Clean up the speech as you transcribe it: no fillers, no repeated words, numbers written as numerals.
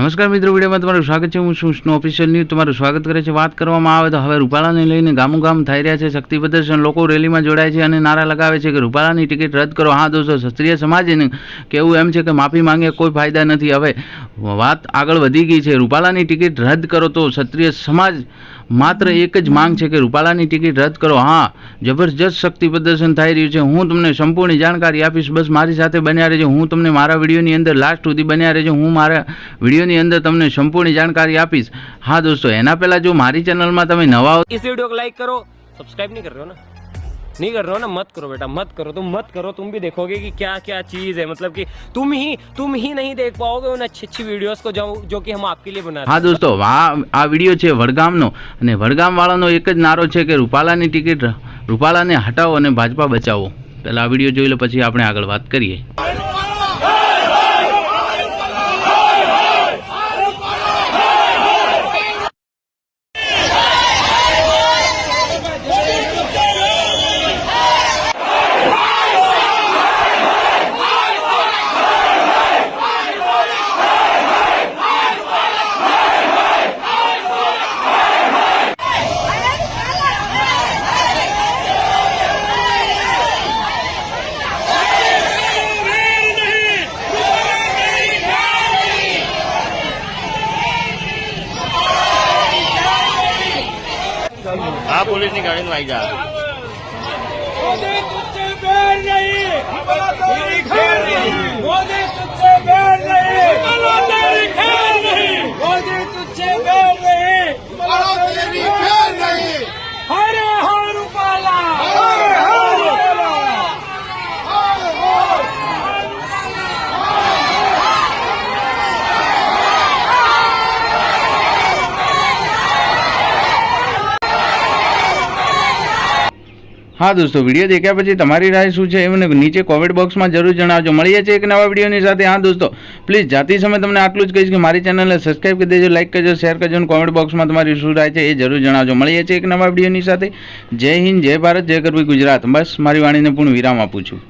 નમસ્કાર મિત્રો, વિડીયોમાં તમારું સ્વાગત છે. હું છું સ્નો ઓફિશિયલ ન્યૂઝ. તમારું સ્વાગત કરે છે. વાત કરવામાં આવે તો હવે રૂપાલાને લઈને ગામોગામ થઈ રહ્યા છે શક્તિ પ્રદર્શન. લોકો રેલીમાં જોડાય છે અને નારા લગાવે છે કે રૂપાલાની ટિકિટ રદ કરો. હા દોસ્તો, ક્ષત્રિય સમાજને કહેવું એમ છે કે માફી માંગે કોઈ ફાયદા નથી. હવે વાત આગળ વધી ગઈ છે. રૂપાલાની ટિકિટ રદ કરો તો ક્ષત્રિય સમાજ માત્ર એક જ માંગ છે કે રૂપાલાની ટિકિટ રદ કરો. હા, જબરજસ્ત શક્તિ પ્રદર્શન થઈ રહ્યું છે. હું તમને સંપૂર્ણ જાણકારી આપીશ. બસ મારી સાથે બન્યા રહેજો. હું તમને મારા વિડીયોની અંદર લાસ્ટ સુધી બન્યા રહેજો. હું મારા વિડીયોની અંદર તમને સંપૂર્ણ જાણકારી આપીશ. હા દોસ્તો, એના પહેલા જો મારી ચેનલમાં તમે नवा हो इस वीडियो को लाइक करो, सब्सक्राइब नहीं कर रहे हो ना, नहीं कर रहे हो ना, मत करो बेटा, मत करो, तुम मत करो. तुम भी देखोगे कि क्या क्या चीज है, मतलब कि तुम ही नहीं देख पाओगे उन अच्छी वीडियोस को जो कि हम आपके लिए बनाते हैं. हाँ दोस्तों, આ વિડીયો છે વડગામનો અને વડગામ વાળાનો એક જ નારો છે કે રૂપાલાની ટિકિટ રૂપાલાને હટાવો અને ભાજપા બચાવો. પહેલા આ વિડીયો જોઈ લો, પછી આપણે આગળ વાત કરીએ. આ પોલીસની ગાડીમાં આવી જા. मोदी तुझसे बैर नहीं, तेरी खैर नहीं. मोदी तुझसे बैर नहीं, तेरी खैर नहीं. मोदी तुझसे बैर नहीं, तेरी खैर नहीं. हरे हो रूपाला, हरे हो रूपाला. હા દોસ્તો, વિડીયો દેખ્યા પછી તમારી રાય શું છે એ મને નીચે કોમેન્ટ બોક્સમાં જરૂર જણાવજો. મળીએ છીએ એક નવા વિડીયોની સાથે. હા દોસ્તો, પ્લીઝ જાતી સમય તમને આટલું જ કહીશ કે મારી ચેનલને સબસ્ક્રાઈબ કરી દેજો, લાઈક કરજો, શેર કરજો અને કોમેન્ટ બોક્સમાં તમારી શું રાય છે એ જરૂર જણાવજો. મળીએ છીએ એક નવા વિડીયોની સાથે. જય હિન્દ, જય ભારત, જય ગરવી ગુજરાત. બસ મારી વાણીને પૂર્ણ વિરામ આપું છું.